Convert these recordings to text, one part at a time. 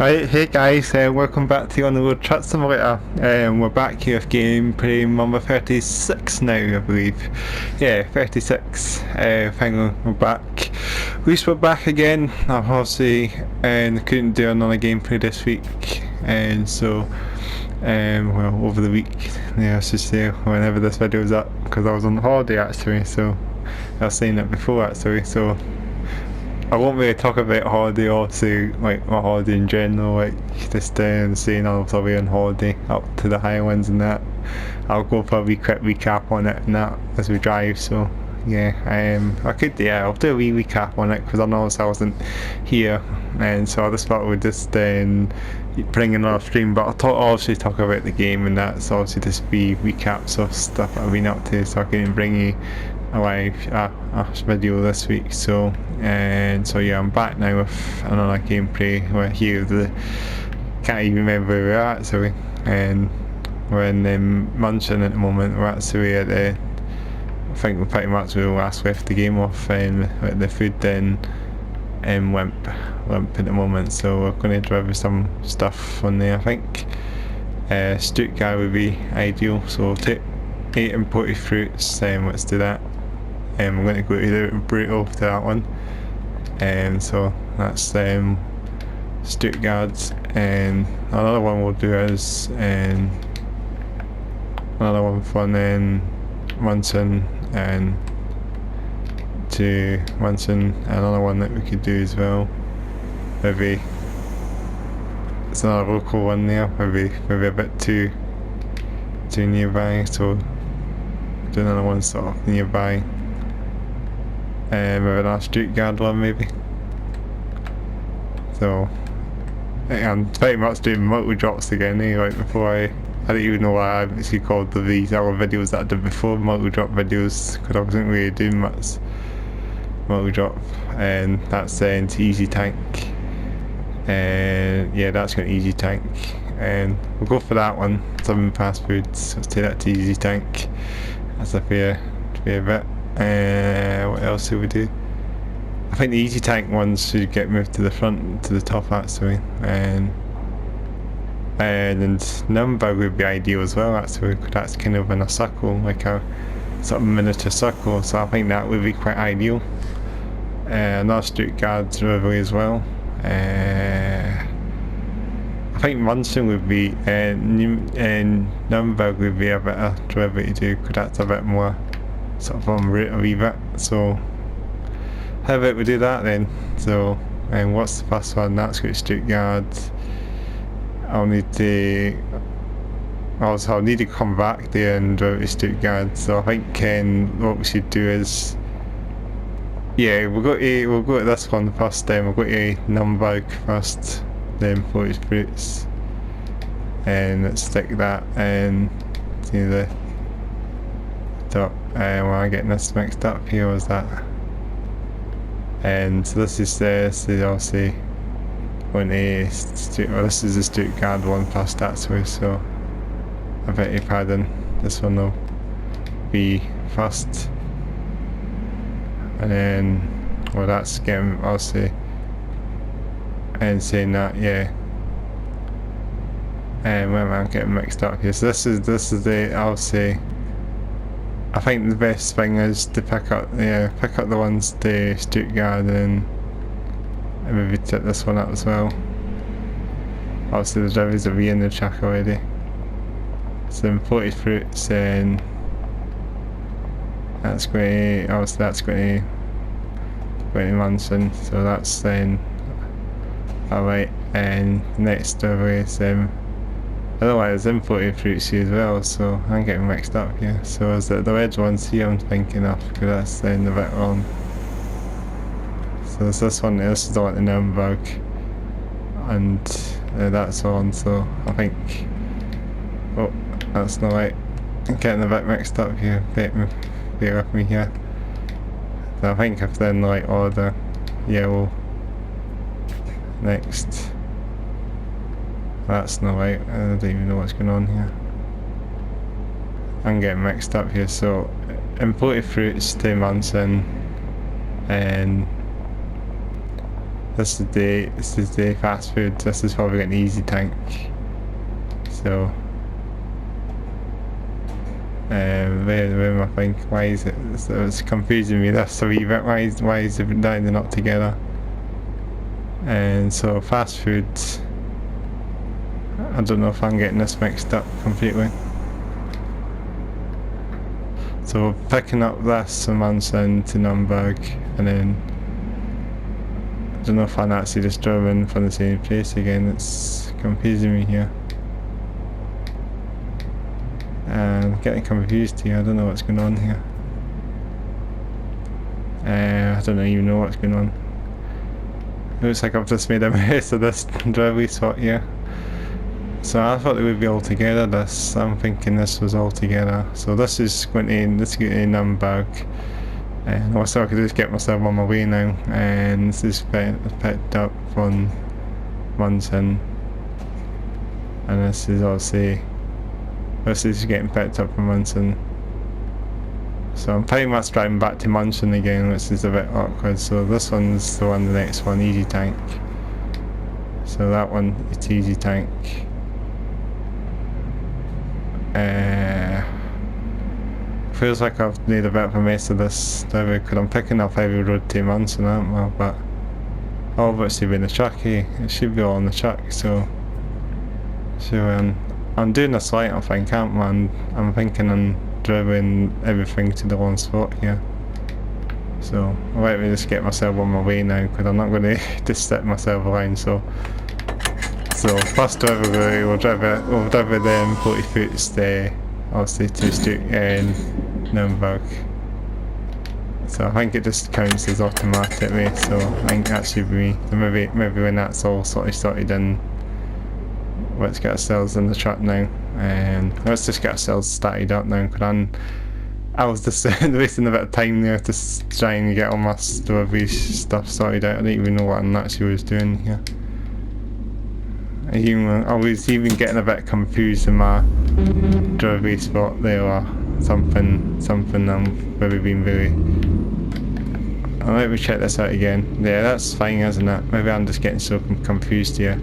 Right, hey guys, welcome back to On the Road Truck Simulator. We're back here with gameplay number 36 now, I believe. Yeah, 36. Finally, we're back. At least we're back again. Obviously, couldn't do another gameplay this week, and so, well, over the week, yeah, I should say, whenever this video's up, because I was on holiday actually, so I was saying it before actually, so. I won't really talk about holiday or say like my holiday in general, like just saying I was away on holiday up to the Highlands and that. I'll go for a wee quick recap on it and that as we drive, so yeah, I'll do a wee recap on it because I noticed I wasn't here, and so I just thought we'd just bring another stream, but I'll obviously talk about the game and that, so obviously just be recaps of stuff that I've been up to, so I can bring you a live video this week. So yeah, I'm back now with another gameplay. We're here, can't even remember where we're at actually, and we're in Munchen at the moment. We're actually at I think we're pretty much we last left the game off at the Food Lmp at the moment, so we're going to deliver some stuff on there. I think Stuttgart would be ideal, so take 8 imported fruits, let's do that. I'm going to go to the brutal to that one, so that's Stuttgart, and another one we'll do is another one from Munchen and to Munchen, another one that we could do as well. Maybe it's another local one there, maybe a bit too nearby, so do another one sort of nearby. Maybe another Stuttgart one maybe. So I'm pretty much doing mult-drops again, like before I didn't even know why I actually called these other videos that I did before mult-drop videos, because I wasn't really doing much mult-drop, and that's into easy tank, and yeah, that's got easy tank, and we'll go for that one. 7 fast foods, let's take that to easy tank. That's a fair bit. What else do we do? I think the easy tank ones should get moved to the front, to the top actually, and Numberg would be ideal as well actually, because that's kind of in a circle, like a sort of miniature circle, so I think that would be quite ideal. Another Stuttgart delivery as well. I think Munchen would be, and Numberg would be a better delivery to do, because that's a bit more sort of on route a wee bit. So how about we do that then? So what's the first one? That's got Stuttgart. I'll need to come back there and drive to Stuttgart. So I think what we should do is, yeah, we'll go to this one first. Then we'll go to Numberg first, then imported fruits, and let's stick that in to the top. Am I getting this mixed up here? Was that? And so this is obviously going to this is the Stuttgart one first actually. So I bet your pardon, this one will be first, and then well, that's getting obviously, and saying that, yeah. And where am I getting mixed up here? So this is the, I'll say, I think the best thing is to pick up the ones to Stuttgart, and maybe take this one up as well. Obviously the drivers will be in the track already. So imported fruits, and that's going to, obviously that's going to Munchen, so that's then alright. And next delivery is otherwise imported fruits here as well, so I'm getting mixed up here. So is it the red ones here I'm thinking of, because that's then a bit wrong. So there's this one, this is the one in Numberg, and that's on, so I think, oh, that's not right. I'm getting a bit mixed up here, bear with me here. So I think if then like order yellow next. That's not right, I don't even know what's going on here. I'm getting mixed up here. So imported fruits to Munchen, and this is the fast food. This is probably an easy tank. So where am I think? Why is it? So it's confusing me. That's a wee bit. Why is it they're not together? And so fast food. I don't know if I'm getting this mixed up completely. So we're picking up this from Munchen to Numberg, and then I don't know if I'm actually just driving from the same place again. It's confusing me here. I'm getting confused here. I don't know what's going on here. I don't even know what's going on. It looks like I've just made a mess of this driveway spot here. So I thought they would be all together. I'm thinking this was all together. So this is going to Numberg, and also I could just get myself on my way now. And this is picked up from Munchen, and this is obviously getting picked up from Munchen. So I'm pretty much driving back to Munchen again, which is a bit awkward. So this one's the next one, easy tank. So that one, it's easy tank. Feels like I've made a bit of a mess of this driveway because I'm picking up every road to Munchen, aren't I? But all of it's to be in the truck, eh? It should be all in the truck, so I'm doing this right, I think, aren't I? I'm thinking I'm driving everything to the one spot here. So let me just get myself on my way now because I'm not going to just set myself around. So first driveway, we'll drive them 40 foots there, obviously to Stuttgart and Numberg. So I think it just counts as automatically, so I think that should be maybe when that's all sorted in. Let's get ourselves in the truck now, and let's just get ourselves started up now because I was just wasting a bit of time there just trying to get all my delivery stuff sorted out. I didn't even know what I actually was doing here. I was even getting a bit confused in my delivery spot there or something I'm maybe being very... Let me check this out again. Yeah, that's fine, isn't it? Maybe I'm just getting so confused here.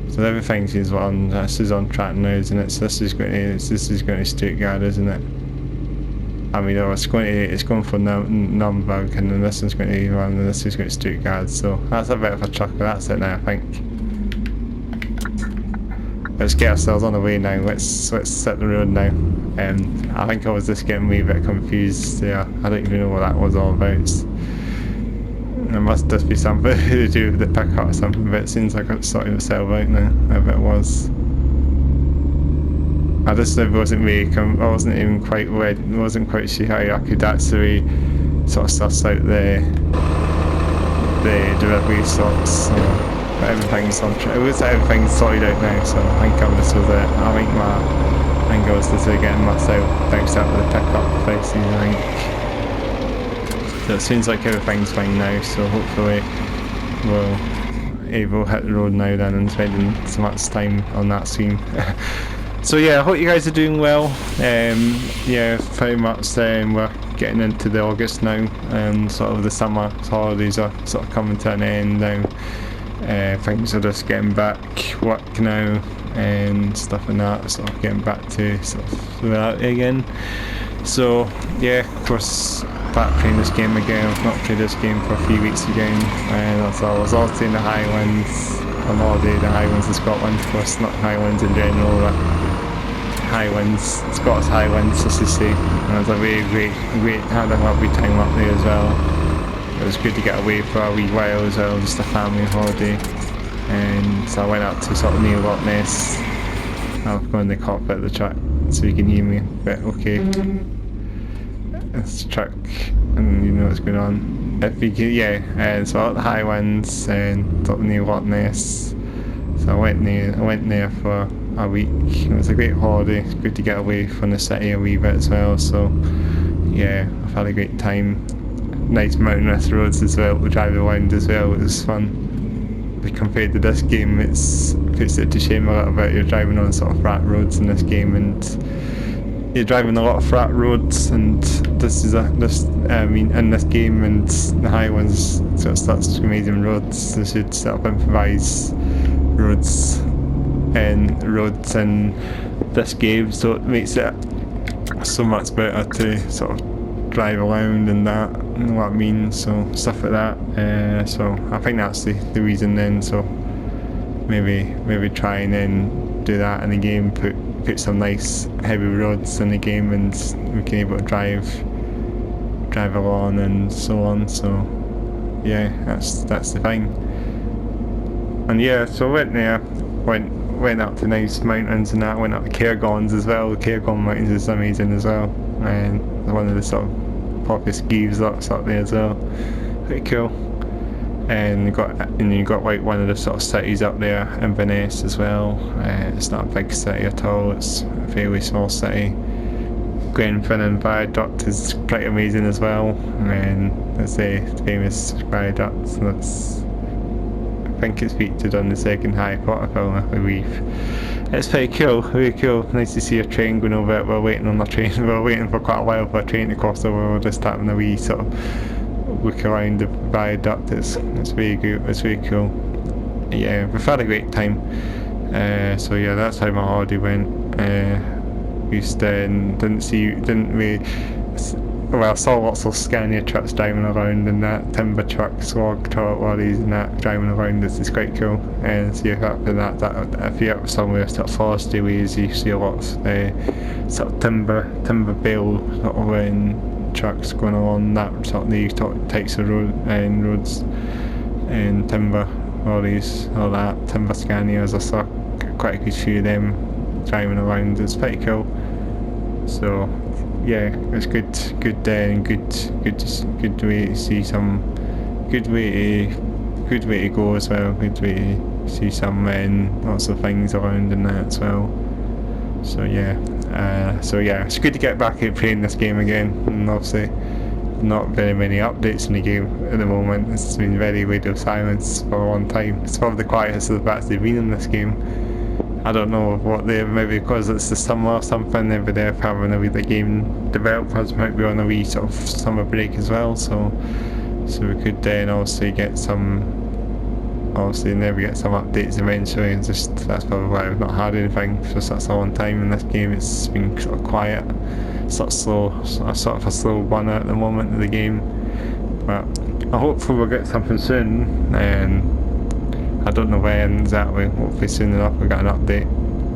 So everything is on. This is on track now, isn't it? So this is going to Stuttgart, isn't it? I mean, it's going for Numberg, and then this is going to run, and this is going to Stuttgart. So that's a bit of a chuckle. That's it now, I think. Let's get ourselves on the way now. Let's set the road now. I think I was just getting a bit confused there. I don't even know what that was all about. It must just be something to do with the pickup or something, but it seems like I've sorted myself out now. I bet it was. I just wasn't even wasn't quite sure how I could actually sort of suss out the delivery slots. So everything's on track. Everything's sorted out now, so I think I'm just with it. I think I was just getting myself bounced out of the pickup places, I think. So it seems like everything's fine now, so hopefully we'll hit the road now then and spending so much time on that scene. So yeah, I hope you guys are doing well. Yeah, very much we're getting into the August now, and sort of the summer holidays are sort of coming to an end now. Things are just getting back work now and stuff like that, sort of getting back to sort of reality again. So yeah, of course, back playing this game again. I've not played this game for a few weeks again, and I was also in the Highlands on holiday, the Highlands of Scotland, of course, not Highlands in general, but Highlands, Scottish Highlands, as they say. And it was a really great, had a lovely time up there as well. It was good to get away for a wee while as well, just a family holiday. And so I went up to sort of near Loch Ness. I'll go in the cockpit of the truck so you can hear me, but okay. It's the truck, and you know what's going on. If you can, yeah, so out the Highlands and sort of near Loch Ness. So I went there for a week. It was a great holiday. It's good to get away from the city a wee bit as well. So yeah, I've had a great time. Nice mountainous roads as well to drive around as well. It was fun. But compared to this game, it puts it to shame a little bit. You're driving on sort of flat roads in this game, and you're driving a lot of flat roads, and I mean, in this game, and the highlands, so it's such amazing roads. They should sort of improvise roads in this game, so it makes it so much better to sort of drive around and that, you know what I mean, so stuff like that. So I think that's the reason then, so maybe try and then do that in the game, put some nice heavy roads in the game, and we can able to drive along and so on. So yeah, that's the thing. And yeah, so I went there, went up to nice mountains and that, went up to Cairngorms as well. The Cairngorm mountains is amazing as well, and one of the sort of popular ski resorts up there as well. Pretty cool. And you got like one of the sort of cities up there, Inverness as well. It's not a big city at all, it's a fairly small city. Glenfinnan Viaduct is pretty amazing as well, and it's a famous viaduct, so I think it's featured on the second Harry Potter film, I believe. It's pretty cool, really cool. Nice to see a train going over it. We're waiting on the train, we're waiting for quite a while for a train to cross over. We're just having a wee sort of look around the viaduct. It's really good, it's really cool. Yeah, we've had a great time. So yeah, that's how my holiday went. We I saw lots of Scania trucks driving around, and that timber trucks, log truck lorries and that driving around. It's quite cool. And so after that, if you're up somewhere sort of forestry ways, you see a lot of sort of timber bale sort of trucks going along that sort of these types of roads, and timber lorries, all that, timber Scanias. I saw quite a good few of them driving around. It's pretty cool. So yeah, it's good and good way to see some, good way to go as well. Good way to see some lots of things around and that as well. So yeah, it's good to get back at playing this game again. And obviously, not very many updates in the game at the moment. It's been very radio silence for a long time. It's probably the quietest I've actually been in this game. I don't know what maybe because it's the summer or something, maybe they're having a wee, the game developers might be on a wee sort of summer break as well, so we could then obviously maybe get some updates eventually, and just that's probably why I've not had anything for such a long time in this game. It's been sort of quiet, sort of a slow burner at the moment of the game, but I hopefully we'll get something soon, and I don't know when exactly, hopefully soon enough we'll get an update.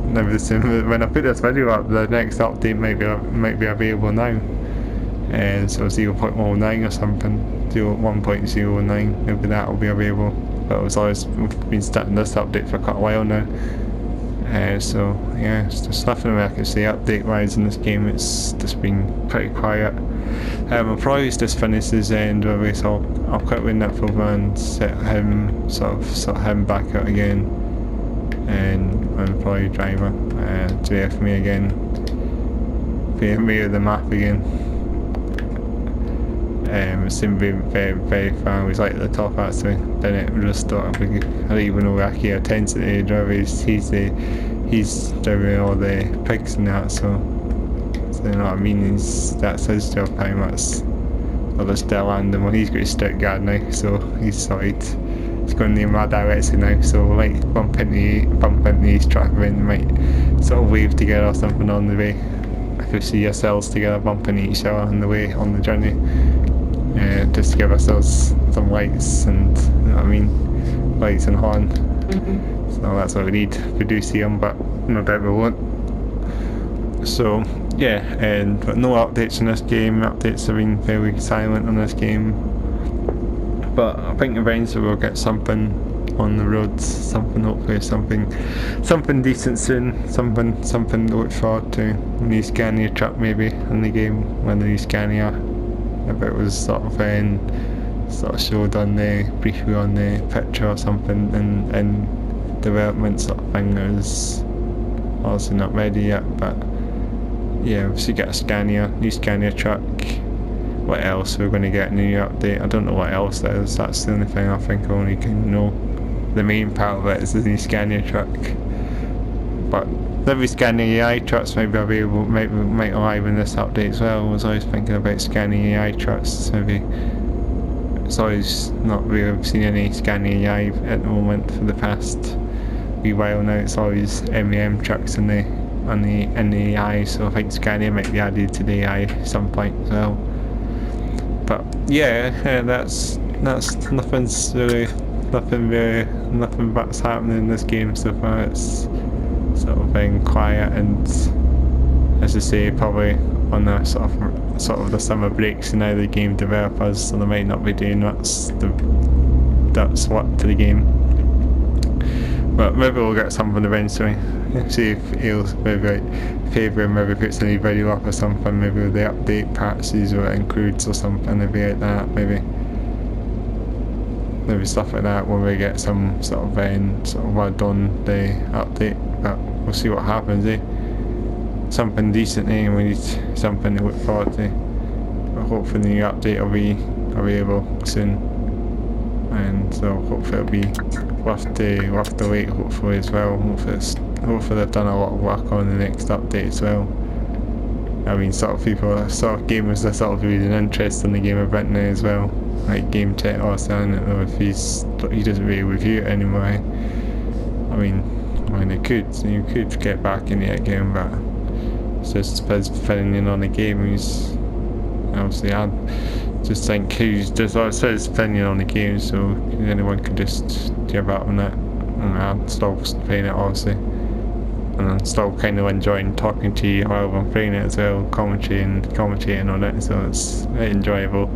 Maybe soon, when I put this video up, the next update might be available now. And so 0.09 or something, 1.09, maybe that will be available. But we've been starting this update for quite a while now. So yeah, it's just nothing I can say update wise in this game. It's just been pretty quiet. I'll probably just finish this end of it, so I'll quit with that for and set him him back out again, and employee driver JF me again, be me with the map again. It seemed to be very far. He's like at the top actually. Then it just thought I don't even know where he attends to the driver. He's driving all the pigs and that, so you know what I mean. That's his job pretty much. I'll just land him. Well, he's got to Stuttgart now, so he's sorted. He's going in my direction now, so we might bump into his truck and might sort of wave together or something on the way. If we see ourselves together bumping into each other on the way, on the journey. Just to give ourselves some lights and, you know what I mean, lights and horn. So that's what we need. We do see them, but no doubt we won't. So yeah, but no updates in this game. Updates have been very silent on this game. But I think eventually we'll get something on the roads. Hopefully something decent soon. Something to look forward to. A new Scania truck maybe in the game. When the new Scania, if it was sort of showed on the briefly on the picture or something in development sort of thing. It was obviously not ready yet, but yeah, we should get a new Scania truck. What else we're going to get in a new update? I don't know what else that is. That's the only thing I think I only can know. The main part of it is the new Scania truck. But maybe scanning AI trucks might be available, might arrive in this update as well. I was always thinking about scanning AI trucks. Maybe it's always not really seen any scanning AI at the moment for the past wee while now. It's always MEM trucks in the AI. So I think Scania might be added to the AI at some point as well. But yeah, that's nothing but's happening in this game so far. It's sort of being quiet, and as I say, probably on the sort of the summer breaks and now the game developers, so they might not be doing that's what to the game. But maybe we'll get something eventually. See if he'll maybe favour maybe puts a new video up or something, maybe with the update patches or it includes or something, maybe like that, maybe stuff like that when we get some sort of word on the update. But we'll see what happens, something decent, and we need something to look forward to. But hopefully the new update will be available soon, and so hopefully it'll be worth the wait, hopefully as well. Hopefully they've done a lot of work on the next update as well. I mean, sort of gamers are sort of losing interest in the game a bit now as well. Like Game Chat or saying that if he doesn't really review it anymore. I mean you could get back into it again, but it's just his opinion on the game. He's obviously, I just think he's just his opinion on the game, so anyone can just give up on it. And I'm still playing it obviously, and I'm still kind of enjoying talking to you while I'm playing it as well, commentating on it, so it's enjoyable.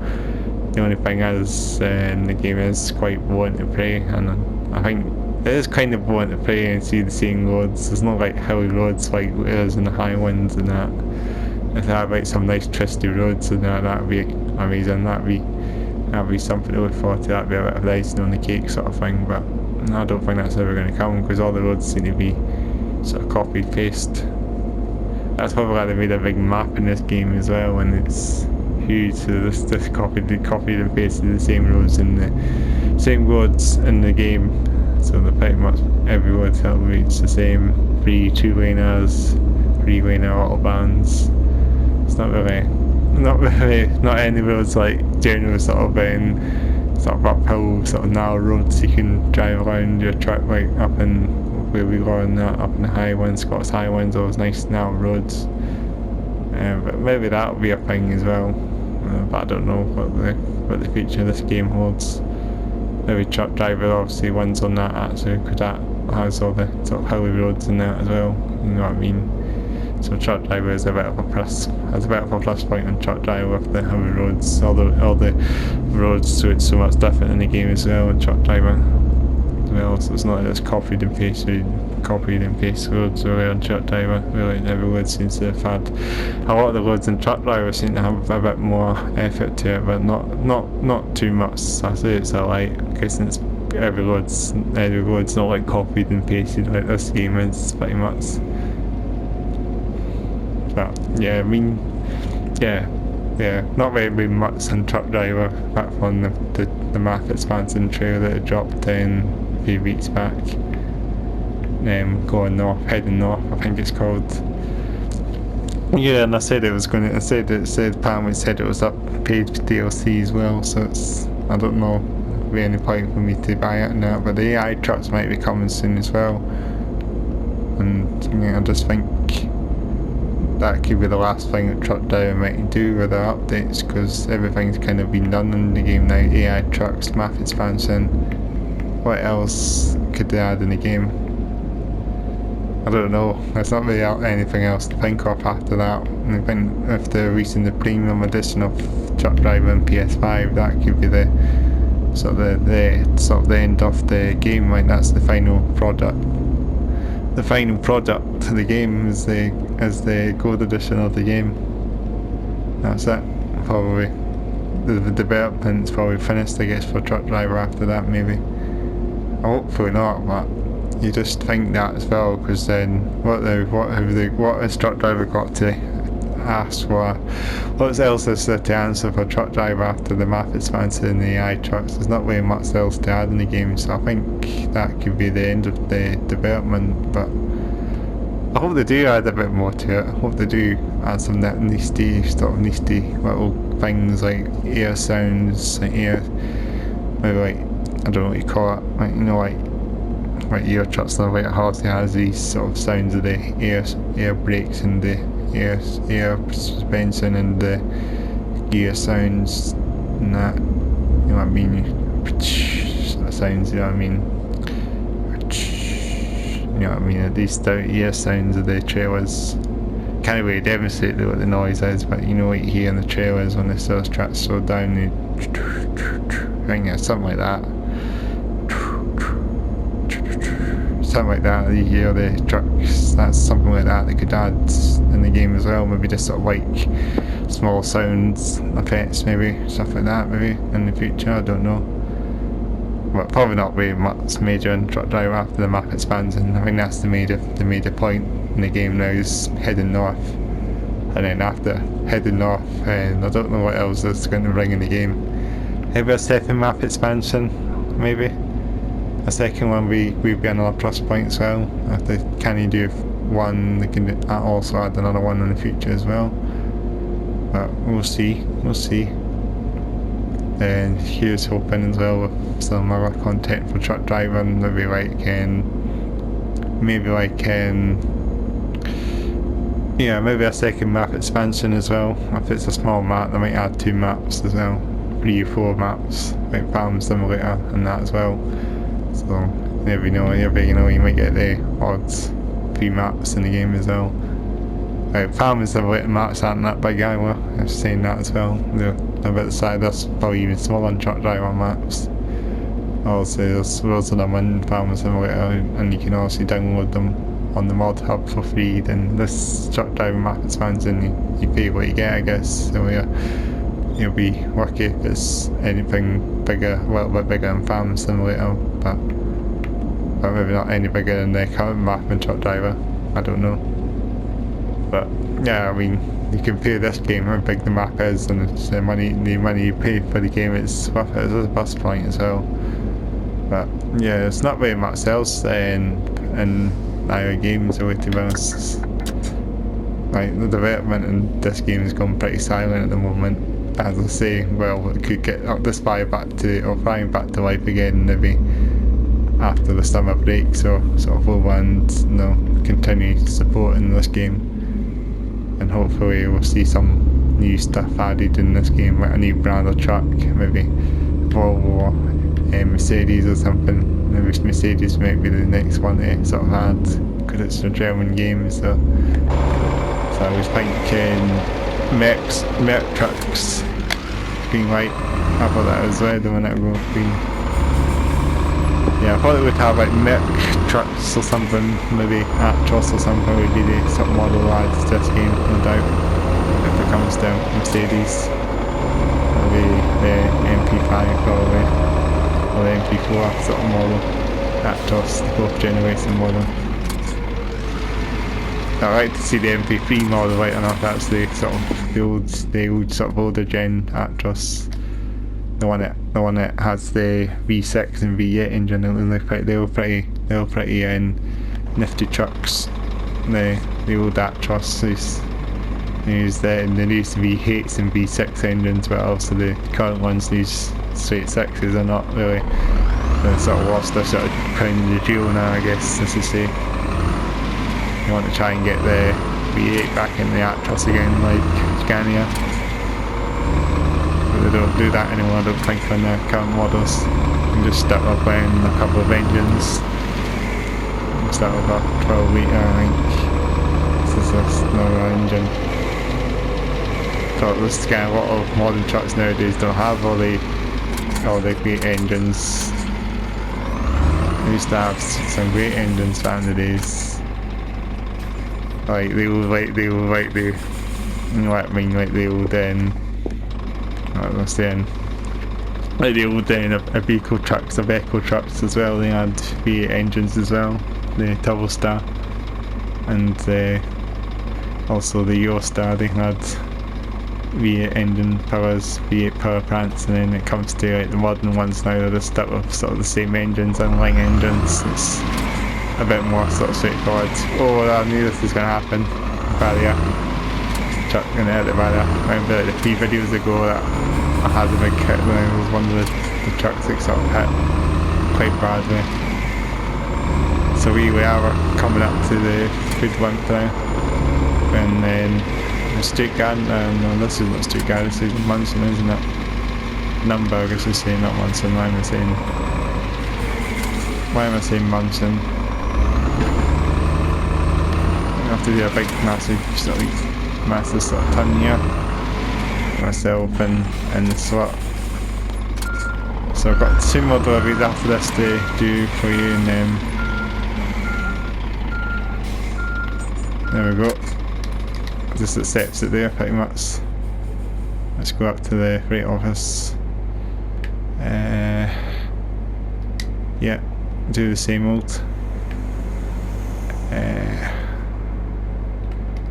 The only thing is, the game is quite boring to play, and I think it is kind of boring to play and see the same roads. There's not like hilly roads like it is in the Highlands and that. If they had like some nice twisty roads and that'd be amazing. That'd be something to look forward to. That'd be a bit of icing on the cake sort of thing. But I don't think that's ever going to come, because all the roads seem to be sort of copied paste. That's probably why they made a big map in this game as well, and it's huge. So this copied and pasted the same roads in the game. So they're pretty much every road will reach the same 3 2-laners, 3-laner autobahns. It's not any roads like general sort of uphill sort of narrow roads you can drive around your truck, like up in where we were in up in the Highlands, Scots Highlands, those nice narrow roads. But maybe that'll be a thing as well. But I don't know what the future of this game holds. Maybe truck driver obviously wins on that actually, because that has all the sort of hilly roads in that as well. You know what I mean? So truck driver is a bit of a plus point on truck driver with the hilly roads. All the roads, so it's so much different in the game as well in truck driver. Well, so it's not just copied and paste roads really on truck driver. Really, every road seems to have had a lot of the roads in truck driver seem to have a bit more effort to it, but not too much. I say it's alright, because it's every road's not like copied and pasted like this game is pretty much. But yeah, I mean, yeah, not very much in truck driver apart from the map expansion trailer that it dropped in a few weeks back. Heading north, I think it's called. Yeah, and I said apparently it said it was up paid DLC as well, so I don't know if there'll be any point for me to buy it now, but the AI trucks might be coming soon as well. And I just think that could be the last thing that truck driver might do with their updates, because everything's kind of been done in the game now. AI trucks, map expansion, what else could they add in the game? I don't know, there's not really anything else to think of after that. And I think if they're releasing the premium edition of truck driver and PS5, that could be the end of the game. Like, that's the final product. The final product of the game is the gold edition of the game. That's it. Probably the development's probably finished, I guess, for truck driver after that, maybe. Hopefully not, but you just think that as well, because then what has truck driver got to ask for? What else is there to answer for truck driver after the map expansion and the AI trucks? There's not really much else to add in the game, so I think that could be the end of the development. But I hope they do add a bit more to it. I hope they do add some that nasty little things like air sounds, like air, maybe like, I don't know what you call it, like, you know, like ear trucks and like it hardly has these sort of sounds of the air brakes and the air suspension and the gear sounds and that, you know what I mean, sort of sounds, you know what I mean, you know what I mean, these ear sounds of the trailers. Can't really demonstrate what the noise is, but you know what you hear in the trailers when the sales tracks slow down, I think it's something like that. Something like that, you hear the trucks, that's something like that they could add in the game as well, maybe just sort of like small sounds, effects maybe, stuff like that maybe in the future, I don't know. But probably not very much major in Truck Driver after the map expands, and I think that's the major point in the game now is heading north. And then after heading north, and I don't know what else it's going to bring in the game. Maybe a second map expansion, maybe. A second one will be another plus point as well. If they can do one, they can also add another one in the future as well. But we'll see. And here's hoping as well with some other content for Truck Driver, and maybe maybe a second map expansion as well. If it's a small map, they might add 2 maps as well, 3 or 4 maps, like Farm Simulator and that as well. So you never know, you might get the odd 3 maps in the game as well. Farm Simulator maps aren't that big either, I'm saying that as well. They're a bit the size, that's probably even smaller than Truck Driver maps. Also there's loads of them in Farm Simulator, and you can also download them on the mod hub for free. Then this Truck Driver map expansion, you pay what you get, I guess. So you'll be lucky if it's anything bigger, a little bit bigger than Farm Simulator, but maybe not any bigger than the current map in Truck Driver, I don't know. But yeah, I mean, you compare this game, how big the map is, and it's the money you pay for the game, it's worth it as a plus point as well. But yeah, it's not very much else in either games really, to be honest. Like, the development in this game has gone pretty silent at the moment. As I say, well, it could get up this flying back to life again maybe after the summer break, so sort of over and continue supporting this game, and hopefully we'll see some new stuff added in this game, like a new brand of truck, maybe Volvo or Mercedes or something. Maybe Mercedes might be the next one to sort of add, because it's a German game, so I was thinking Merc trucks, green light. I thought that was red a minute ago, green. Yeah, I thought it would have like Merc trucks or something, maybe Actros or something would be the sort of model adds to this game, no doubt. If it comes to Mercedes, maybe the MP5 probably, or the MP4 sort of model, Actros, the 4th generation model. I like to see the MP3 model, right enough. That's the sort of the old sort of older gen Actros. The one that has the V6 and V8 engine. They were pretty nifty trucks. The old Actros used there V8s and V6 engines, but also the current ones use straight 6s. Are not really. They sort of lost their sort of crown in the jewel now, I guess, as you say. You want to try and get the V8 back in the Actros again, like Scania. But they don't do that anymore, I don't think, on their current models. You can just start up with a couple of engines. Start with a 12 litre, I think. This is another engine. So there's kind of a lot of modern trucks nowadays don't have all the great engines. They used to have some great engines back in the days. Like they were like the, you know what I mean, like the old what was I saying? Like the old Iveco trucks as well. They had V8 engines as well, the Turbostar, and also the Eurostar. They had V8 engine powers, V8 power plants, and then it comes to like the modern ones now. They're just stuck with sort of the same engines, underlying engines. a bit more sort of straightforward. Oh, I knew this was going to happen. Barrier. Truck going to hit the barrier. I remember like, a few videos ago that I had a big hit when I was one of the trucks that sort of hit quite badly. So we are coming up to the Food Lmp now. And then Stuttgart, no, this is not Stuttgart, this is Munchen, isn't it? Numberg, I should say, not Munchen. Why am I saying Munchen? I have to do a big massive sort of turn here myself and the swap. So I've got 2 more deliveries after this to do for you, and there we go. Just accepts it there pretty much. Let's go up to the freight office. Yeah, do the same old.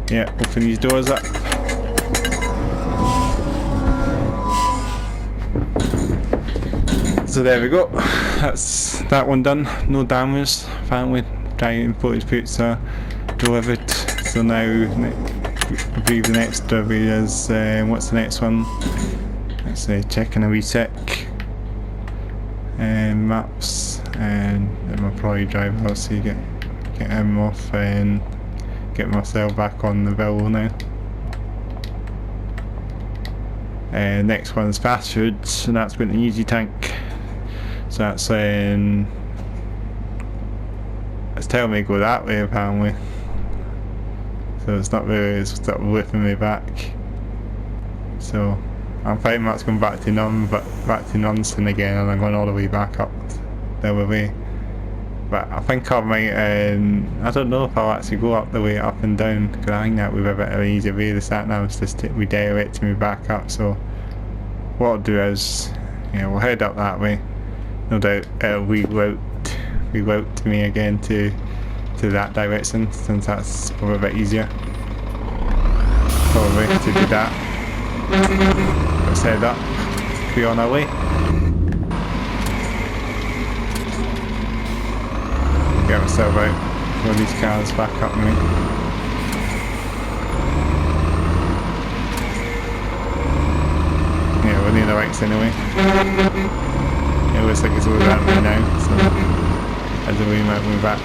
Yeah, open these doors up. So there we go. That's that one done. No damage. Finally, driving footage boots are delivered. So now, I believe the next delivery is what's the next one? Let's check in a wee sec. Maps, and I'll probably drive. I'll see get him off and get myself back on the bill now. Next one's fast food, and that's going to easy tank. So that's it's telling me to go that way apparently. So it's not really, it's sort of whipping me back. So I'm pretty much going back to Munchen again, and I'm going all the way back up the other way. But I think I might, I don't know if I'll actually go up the way up and down, because I think that would be a bit of an easier way. The sat nav's just redirecting me back up. So what I'll do is, we'll head up that way. No doubt it'll reroute me again to that direction, since that's probably a bit easier. Probably to do that. Let's head up. Be on our way. Get myself out. One of these cars back up me. Yeah, we're near the lights anyway. It looks like it's all around me now, so as we might move back.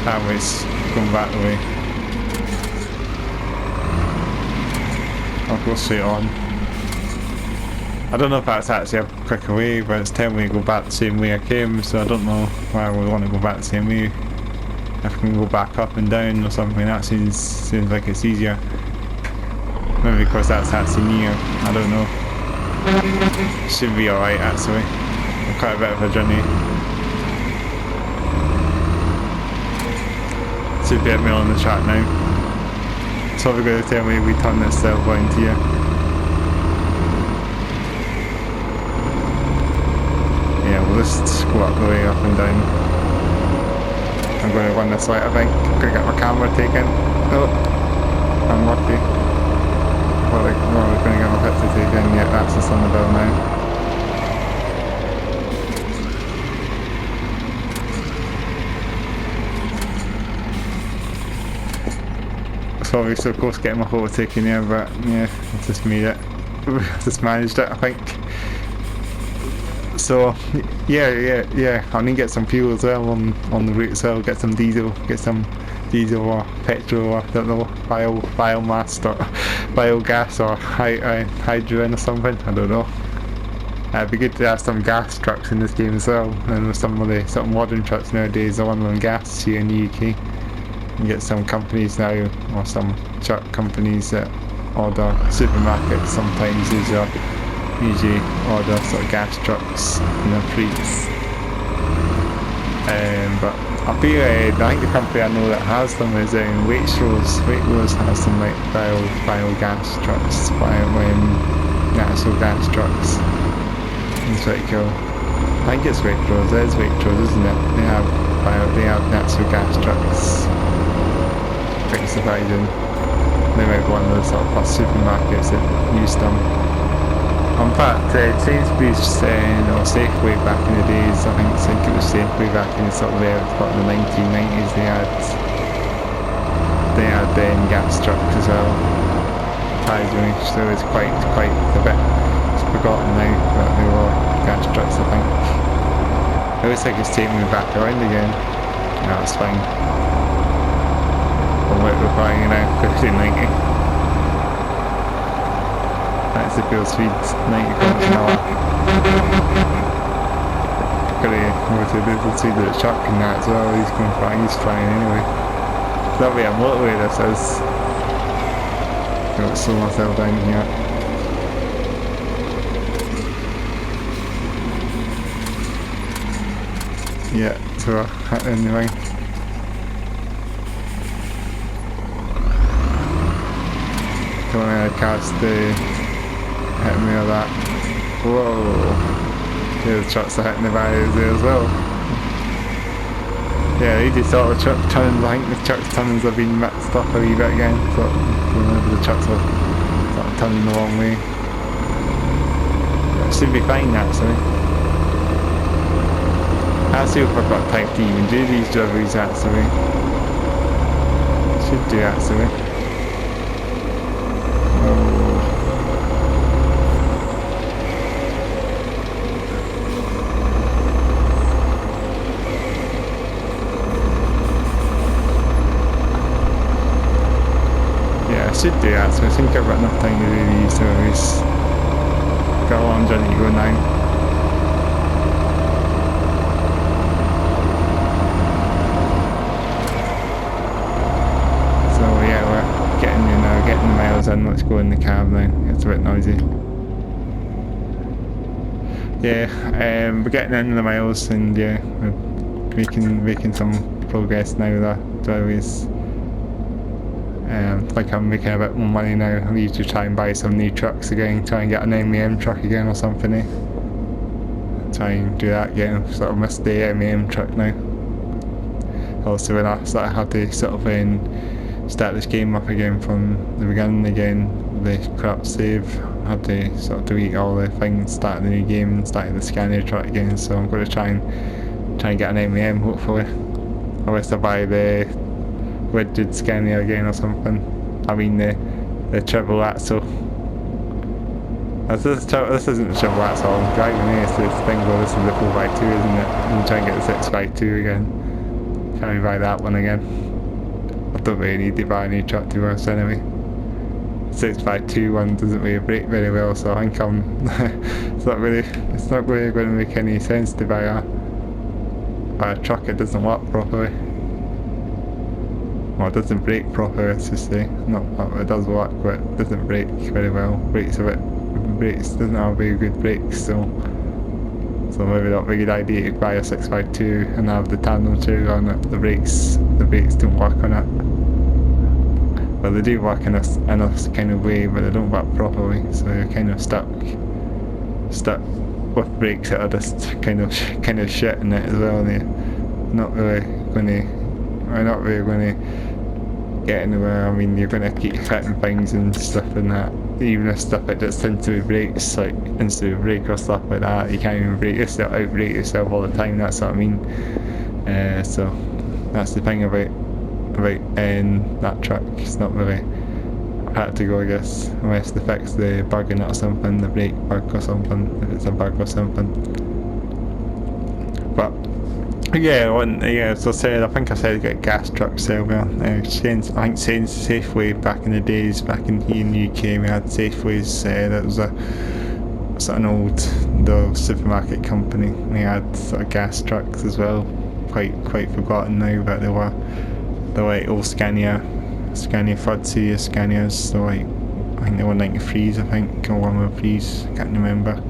That way's going back the way. I'll go straight on. I don't know if that's actually a quicker way, but it's telling me to go back the same way I came, so I don't know why I would want to go back the same way. If I can go back up and down or something, that seems like it's easier. Maybe because that's actually near, I don't know. Should be alright actually. Quite a bit of a journey. Should be at me on the track now. It's probably going to tell me we turn this cell point here. Yeah, we'll just go up the way, up and down. I'm going to run this light, I think. I'm going to get my camera taken. Oh, unlucky. Well, I was going to get my picture taken. Yeah, that's just on the bill now. Probably so close to getting my photo taken here, but yeah, I just made it. Just managed it, I think. So yeah, I need to get some fuel as well on the route, so I'll get some diesel or petrol, or I don't know, biomass or biogas or hydrogen or something, I don't know. It'd be good to have some gas trucks in this game as well, and with some of the sort of modern trucks nowadays are on gas here in the UK. You get some companies now, or some truck companies that order supermarkets sometimes usually order sort of gas trucks in their fleets. But I think the company I know that has them is Waitrose. Waitrose has some like biogas trucks, natural gas trucks. It's pretty cool. I think it's Waitrose. It is Waitrose, isn't it? They have natural gas trucks. Pretty surprising. They might be one of the sort of first supermarkets that used them. In fact, Sainsbury's or Safeway back in the days, I think it was Safeway back in the sort of the 1990s, they had gas trucks as well. Surprisingly, so it's quite a bit forgotten now that they were gas trucks, I think. It looks like it's taking me back around again. No, it's fine. From what we're flying now, 1590. That's the fuel speed, 90 kilometers an hour. Obviously there's the speed of the truck and that as well, he's flying anyway. That'll be a motorway this is. Got to slow myself down here. Yeah, so anyway. Don't want to cast hit me with that. Whoa! Yeah, the trucks are hitting the barriers there as well. Yeah, they just sort of truck tunnels, I think the truck tunnels have been mixed up a wee bit again, so the trucks are sort of turning the wrong way. It should be fine actually. I'll see if I've got time to even do these deliveries actually. Should do actually. Should do that, so I think I've got enough time to do these deliveries. Got a long journey to go now. So yeah, we're getting the miles in. Let's go in the cab now. It's a bit noisy. Yeah, we're getting in the miles and yeah, we're making some progress now with our deliveries. Like I'm making a bit more money now. I need to try and buy some new trucks again, try and get an MEM truck again or something. Try and do that again. Sort of missed the MEM truck now. Also when I sort of had to sort of start this game up again from the beginning again, the crap save, I had to sort of delete all the things, start the new game and start the scania truck again, so I'm going to try and get an MEM hopefully. Unless I buy the rigid scania again or something. I mean the triple axle. This isn't the triple axle I'm driving here, it's this thing where this is the 4x2 isn't it? I'm trying to get the 6x2 again. Try and buy that one again. I don't really need to buy a new truck to be honest anyway. 6x2 one doesn't really brake very well, so I think it's not really going to make any sense to buy a truck that doesn't work properly. Well, it doesn't brake properly, let's just say. It does work, but it doesn't brake very well. Doesn't have very good brakes, so maybe not a good idea to buy a 6x2 and have the tandem trailer on it. The brakes don't work on it. Well, they do work in a kind of way, but they don't work properly, so you're kind of stuck with brakes that are just kind of shit in it as well. And we're not really going to get anywhere. I mean, you're going to keep hitting things and stuff and that. Even if stuff like that's into brakes, like into brake or stuff like that, you can't even brake yourself, out-brake yourself all the time. That's what I mean. So that's the thing about that truck. It's not really practical, I guess, unless they fix the bug in it or something, the brake bug or something, if it's a bug or something. But yeah, so I think I said get gas trucks everywhere. I think Safeway back in the days, back in here in the UK, we had Safeways. That was an old supermarket company. We had sort of gas trucks as well. Quite forgotten now, but they're like old Scania third series Scanias. So like, I think they were 93s, I think, or 113s. I can't remember.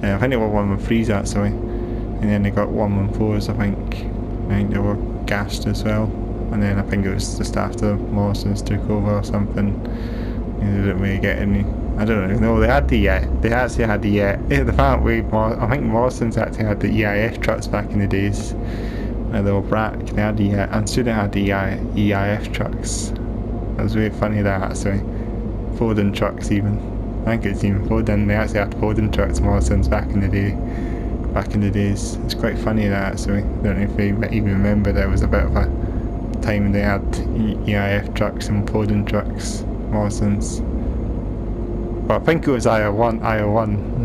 I think they were 113s actually. And then they got 114s, I think they were gassed as well. And then I think it was just after Morrison's took over or something. They didn't really get any. I don't know. No, they actually had the fact I think Morrison's actually had the EIF trucks back in the days. They were black. They had and Student had the EIF trucks. It was really funny that actually. Food trucks even. I think it's even folding. They actually had folding trucks more since back in the day. Back in the days, it's quite funny that actually. I don't know if you even remember, there was a bit of a time they had EIF trucks and folding trucks more since. But I think it was IR1.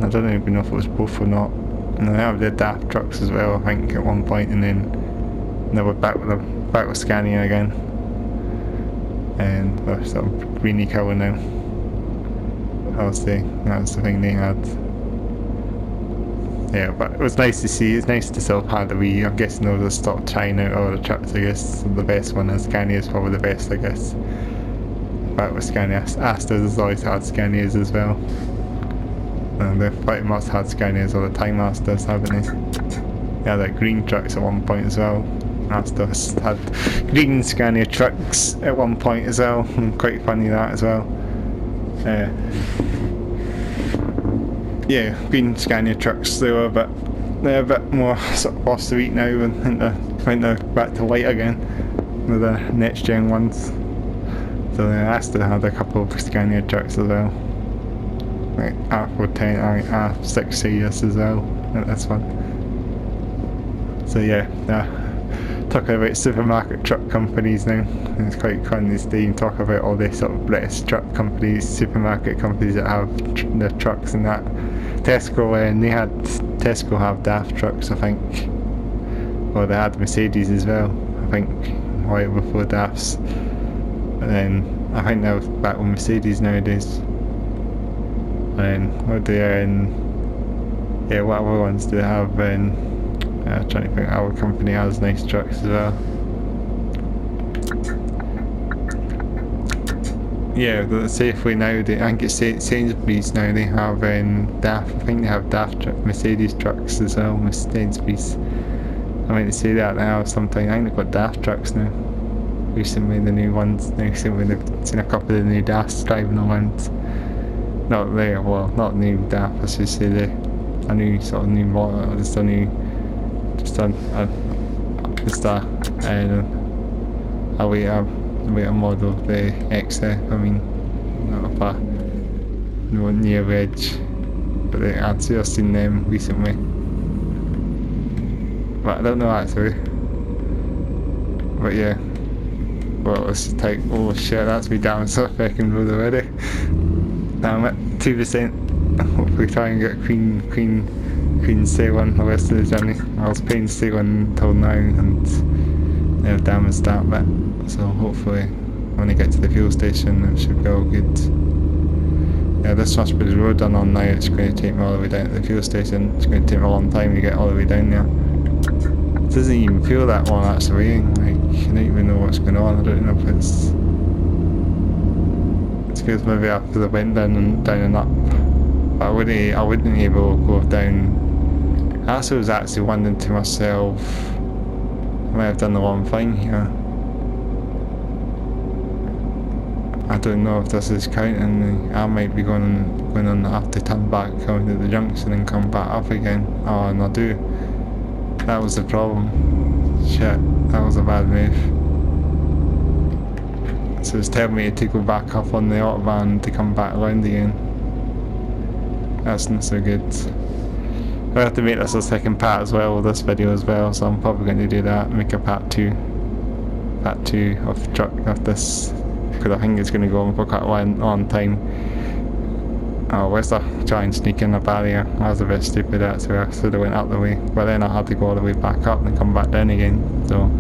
I don't even know if it was both or not. And then I did DAF trucks as well, I think, at one point, and then they were back with Scania again. And they're sort of greeny colour now. That's the thing they had. Yeah, but it was nice to see. It's nice to sort of have the wee. I'm guessing they'll just stop trying out all the trucks, I guess. The best one is Scania is probably the best, I guess. But with Scania, Astas has always had Scanias as well. And they've pretty much had Scanias all the time, Astas, haven't they? Yeah, like green trucks at one point as well. Astas had green Scania trucks at one point as well. And quite funny that as well. Yeah, green Scania trucks, they're a bit more sort of obsolete now, and I think they're back to white again with the next gen ones. So they Aston had a couple of Scania trucks as well, like R410, R6 series as well at this one. So yeah, talking about supermarket truck companies now. It's quite fun this day and talk about all the sort of British truck companies, supermarket companies that have their trucks and that. Tesco, and Tesco have DAF trucks, I think. Or they had Mercedes as well, I think, right before DAFs. But then I think they're back with Mercedes nowadays. And then what do they what other ones do they have? I'm trying to think, our company has nice trucks as well. Yeah, the Safeway now, I think it's Sainsbury's now, they have DAF, I think they have DAF Mercedes trucks as well, Sainsbury's. I meant to say that now sometime, I think they've got DAF trucks now. Recently, the new ones, recently they've seen a couple of the new DAFs driving around. Not there, well, not new DAF, I should say, a new sort of new model, just a later model of the XF, I mean, not a no near reg, but I've seen them recently. But I don't know actually. But yeah. Well, let's take, oh shit, that's me down so fucking road already. Now I'm at 2%. Hopefully try and get Queen stay on the rest of the journey. I was paying stay on until now and they've damaged that bit. So hopefully when I get to the fuel station it should be all good. Yeah, this must be the road I'm on now. It's going to take me all the way down to the fuel station. It's going to take me a long time to get all the way down there. It doesn't even feel that long actually. Like, I don't even know what's going on. I don't know if it feels maybe after the went down and up. But I wouldn't be able to go down. I also was actually wondering to myself, I might have done the wrong thing here. I don't know if this is counting. I might be going on, have to turn back coming to the junction and come back up again. Oh, and I do. That was the problem. Shit, that was a bad move. So it's telling me to go back up on the autobahn to come back around again. That's not so good. I have to make this a second part as well with this video as well, so I'm probably going to do that, make a part 2 of this, because I think it's going to go on for quite a long time. Oh, where's the try and sneak in a barrier? That was a bit stupid actually, I should have went up the way, but then I had to go all the way back up and come back down again, so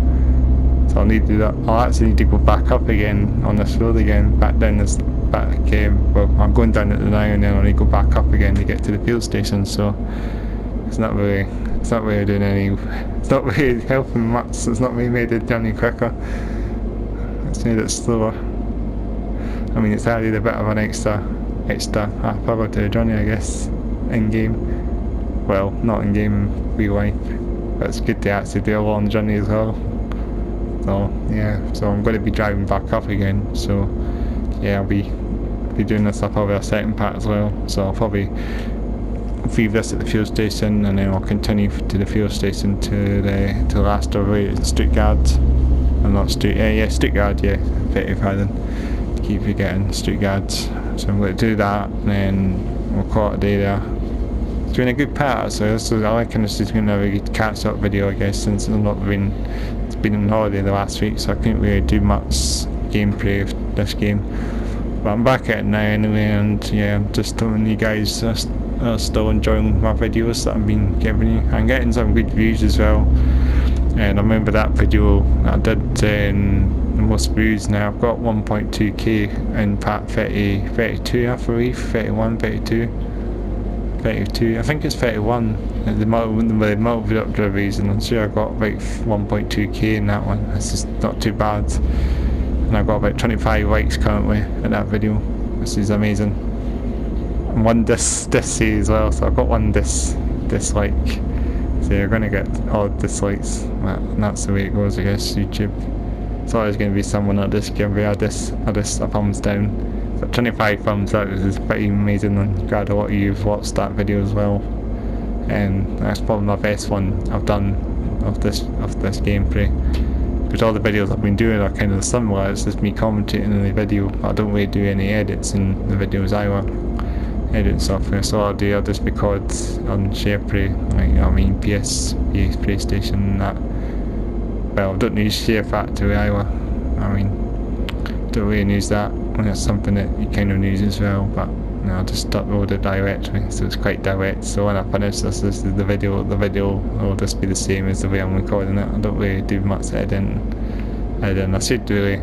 I'll need to do that. I'll actually need to go back up again on this road again, back down this well, I'm going down it now and then I'll need to go back up again to get to the fuel station, so it's not really doing any, it's not really helping much, it's not really made the journey quicker, it's made it slower. I mean, it's added a bit of an extra half hour to the journey, I guess, in game. Well, not in game, real life, but it's good to actually do a long journey as well. So yeah, so I'm going to be driving back up again, so yeah, I'll be doing this up over a second part as well, so I'll probably leave this at the fuel station and then I'll continue to the fuel station to the last story at Stuttgart. I'm not Stuttgart, yeah, beg your pardon, keep forgetting Stuttgart. So I'm going to do that, and then we'll call it a day there. It's been a good part, so I reckon this is going to have a good catch-up video, I guess, since it's been on holiday the last week, so I couldn't really do much gameplay of this game. But I'm back at it now anyway, and yeah, I'm just telling you guys are still enjoying my videos that I've been giving you. I'm getting some good views as well, and I remember that video I did the most views now. I've got 1.2k in part 32, I believe, 31, 32, I think it's 31, the multi-drop drivers, and I'm sure I got about 1.2k in that one. This is not too bad, and I've got about 25 likes currently in that video, which is amazing. And one dislike as well, so I've got one dislike, so you're going to get odd dislikes, and that's the way it goes, I guess. YouTube, it's always going to be someone that just give me a thumbs down. But 25 thumbs up is pretty amazing, and glad a lot of you have watched that video as well. And that's probably my best one I've done of this gameplay, because all the videos I've been doing are kind of similar. It's just me commentating in the video. I don't really do any edits in the videos either, edit software. So I'll just record on SharePlay, like, I mean PlayStation and that. Well, I don't use Share Factory either. I mean, don't really use that. And that's something that you kind of use as well, but no, I just upload it directly, so it's quite direct. So when I finish this is the video will just be the same as the way I'm recording it. I don't really do much editing. I should really,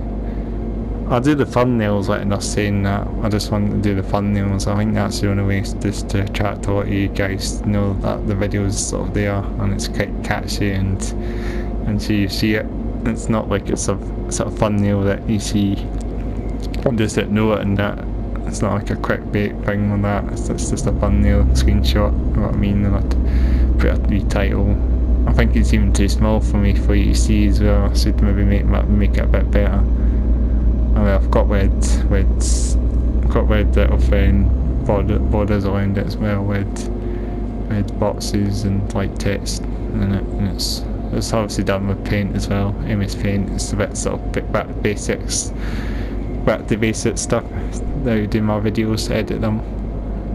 I'll do the thumbnails, like enough saying that. I just want to do the thumbnails. I think that's the only way, just to attract a lot of you guys to know that the video is sort of there and it's quite catchy, and so you see it. It's not like it's a sort of thumbnail that you see just at know it, and that it's not like a clickbait thing on that. It's just a thumbnail screenshot, you know what I mean, and I'd put a wee title. I think it's even too small for me for you to see as well. I should maybe make it a bit better. I mean, I've got red little borders around it as well, red boxes and white text in it, and it's obviously done with paint as well, MS Paint. It's a bit sort of back to basic stuff that I do my videos, edit them,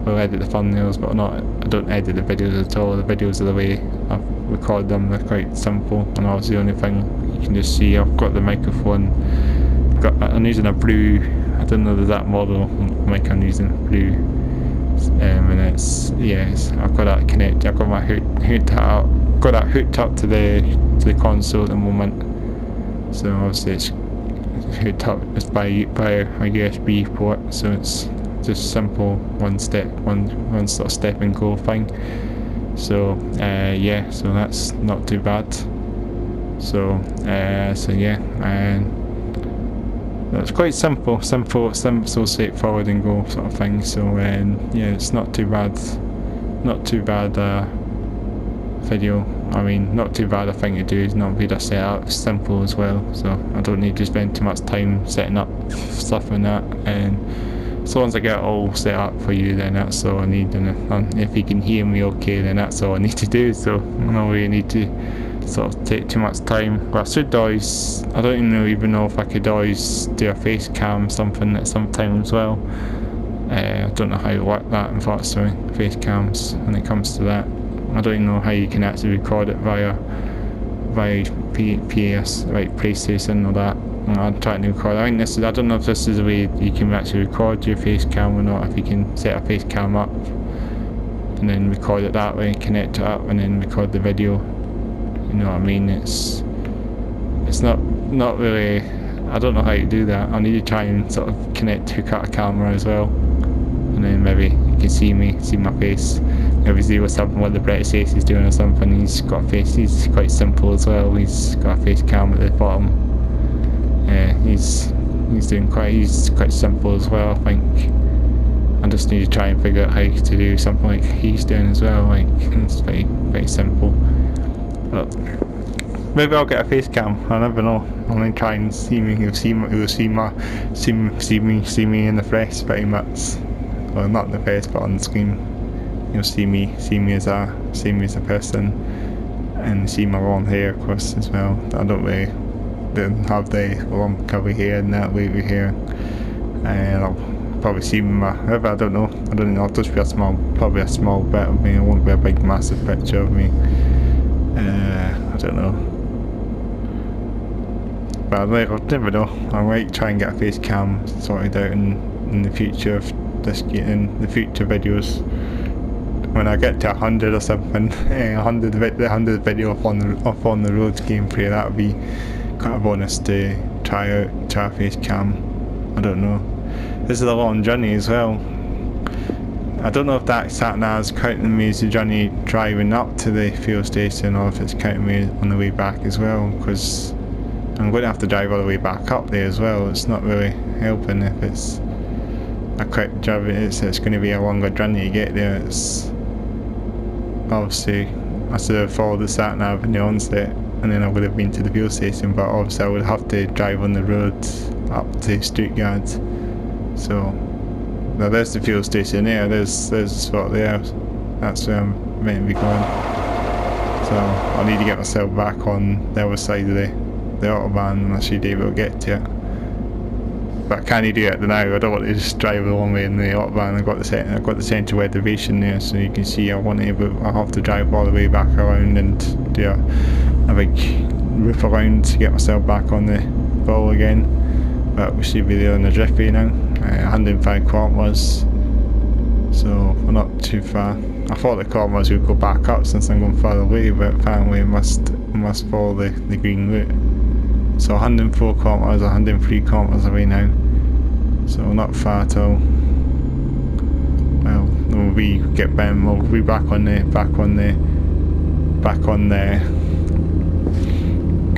or edit the thumbnails, but I don't edit the videos at all. The videos are the way I record them, they're quite simple, and obviously the only thing you can just see, I've got the microphone, I'm using a blue, I don't know that model mic I'm using, blue, and I've got that connected, I've got my hooked up to the console at the moment, so obviously it's hooked up, it's by a USB port, so it's just simple one sort of step and go thing. So so that's not too bad. So yeah, and it's quite simple, so straightforward and go sort of thing. So yeah, it's not too bad video. I mean, not too bad a thing to do. It's not really a setup, it's simple as well, so I don't need to spend too much time setting up stuff and that. And so once I get it all set up for you, then that's all I need. And if you can hear me okay, then that's all I need to do. So I don't really need to sort of take too much time. But I should always, I don't even know if I could always do a face cam something at some time as well. I don't know how to work that, unfortunately, face cams when it comes to that. I don't even know how you can actually record it via PS, like PlayStation or that. I'm trying to record. I don't know if this is the way you can actually record your face cam or not. If you can set a face cam up and then record it that way, connect it up, and then record the video. You know what I mean? It's not really. I don't know how to do that. I need to try and sort of hook up a camera as well, and then maybe you can see my face. Obviously what's happening, what the British face is doing or something. He's got a face, he's quite simple as well. He's got a face cam at the bottom. He's quite simple as well, I think. I just need to try and figure out how to do something like he's doing as well. Like, it's very simple. But maybe I'll get a face cam. I never know. I'm gonna try and see me. You'll see me in the flesh pretty much. Well, not in the face, but on the screen. You'll see me as a person, and see my long hair, of course, as well. I don't have the long curly hair and that wavy hair, and I'll probably see my river. I don't know. It'll just be probably a small bit of me. It won't be a big massive picture of me. I don't know. But I'll never know. I might try and get a face cam sorted out in the future of this game, in the future videos. When I get to 100 or something, 100 video of on the road gameplay, that would be kind of a bonus to try a face cam. I don't know. This is a long journey as well. I don't know if that sat-nav is counting me as the journey driving up to the fuel station, or if it's counting me on the way back as well, because I'm going to have to drive all the way back up there as well. It's not really helping if it's a quick job. It's going to be a longer journey to get there. It's obviously, I should have followed the sat-nav in the onset, and then I would have been to the fuel station, but obviously I would have to drive on the road up to Stuttgart. So now there's the fuel station there, there's the spot there, that's where I'm meant to be going. So I need to get myself back on the other side of the autobahn, and I should be able to get to it. But I can't do it now. I don't want to just drive a long way in the autobahn. I've got the central elevation there, so you can see I have to drive all the way back around and do a big roof around to get myself back on the ball again. But we should be there on the driftway now, 105 kilometers, so we're not too far. I thought the kilometers would go back up since I'm going further away, but apparently I must follow the green route. So 104 kilometers, 103 kilometers away now, so not far at all. Well, we'll be back on the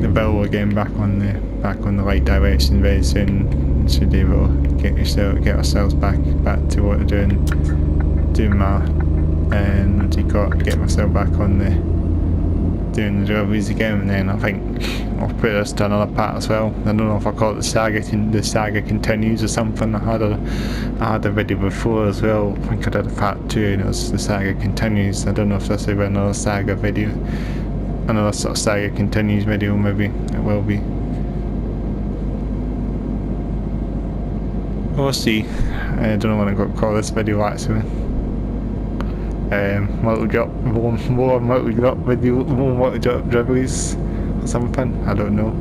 bill again, back on the right direction very soon. Should be able to get ourselves back to what we're doing my, and get myself back on doing the deliveries again, and then I think I'll put this to another part as well. I don't know if I call it the Saga Continues or something. I had a video before as well. I think I did a part 2 and it was the Saga Continues. I don't know if this will be another Saga video, another sort of Saga Continues video. Maybe it will be. We'll see. I don't know what I'm going to call this video actually. Multi-drop deliveries or something. I don't know.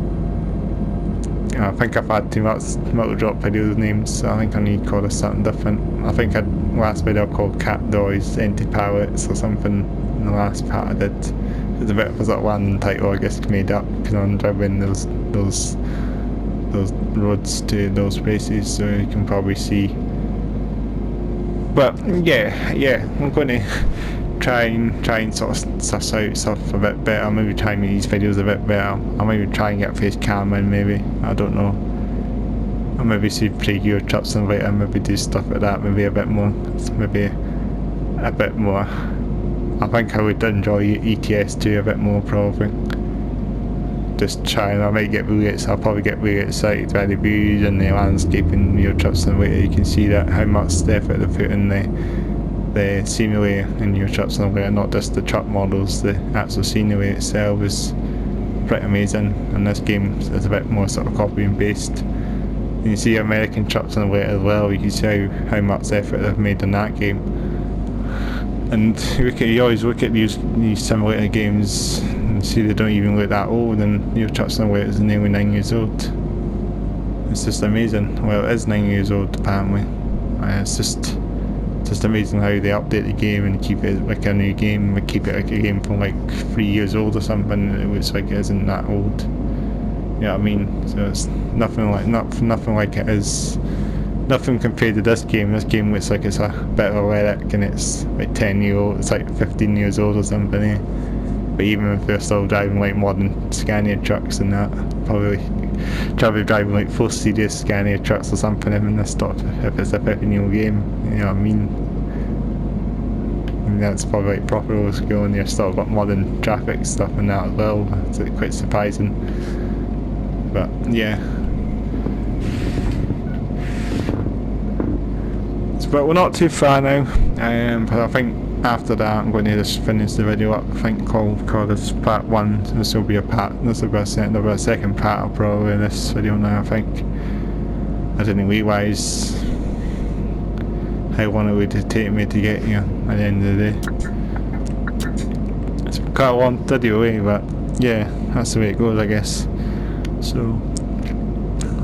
I think I've had too much multi-drop video names, so I think I need to call this something different. I think last video I called cat doors, empty pallets or something in the last part I did. It's a bit of a sort of random title I guess made up because I'm driving those roads to those places, so you can probably see. But yeah, I'm going to try and sort of suss out stuff a bit better. Maybe try and make these videos a bit better. I'll maybe try and get a face cam in, maybe. I don't know. Or maybe see play your trucksimulator, maybe do stuff like that. Maybe a bit more. I think I would enjoy ETS 2 a bit more probably. Just trying. I might get really excited. I'll probably get really excited by the views and the landscape in your trucksimulator. You can see that how much effort they put in the scenery in your trucksimulator, not just the truck models. The actual scenery itself is pretty amazing. And this game is a bit more sort of copy and paste. You can see American trucksimulator as well. You can see how much effort they've made in that game. And you always look at these simulator games and see they don't even look that old, and your trucksimulator is nearly 9 years old. It's just amazing. Well, it is 9 years old apparently. It's just amazing how they update the game and keep it like a new game. We keep it like a game from like 3 years old or something. It looks like it isn't that old. You know what I mean? So it's nothing like it is. Nothing compared to this game. This game looks like it's a bit of a relic and it's like 10 years old, it's like 15 years old or something, eh? But even if they're still driving like modern Scania trucks and that, probably driving like full serious Scania trucks or something in this stuff, if it's a 15-year-old game, you know what I mean? And that's probably like proper old school, and you've still got modern traffic stuff and that as well. It's like quite surprising. But yeah. But we're not too far now, but I think after that I'm going to just finish the video up. I think call this part 1. This will be a second part of probably this video now, I think. I didn't realise how long it would take me to get here at the end of the day. It's quite a long video away, but yeah, that's the way it goes, I guess. So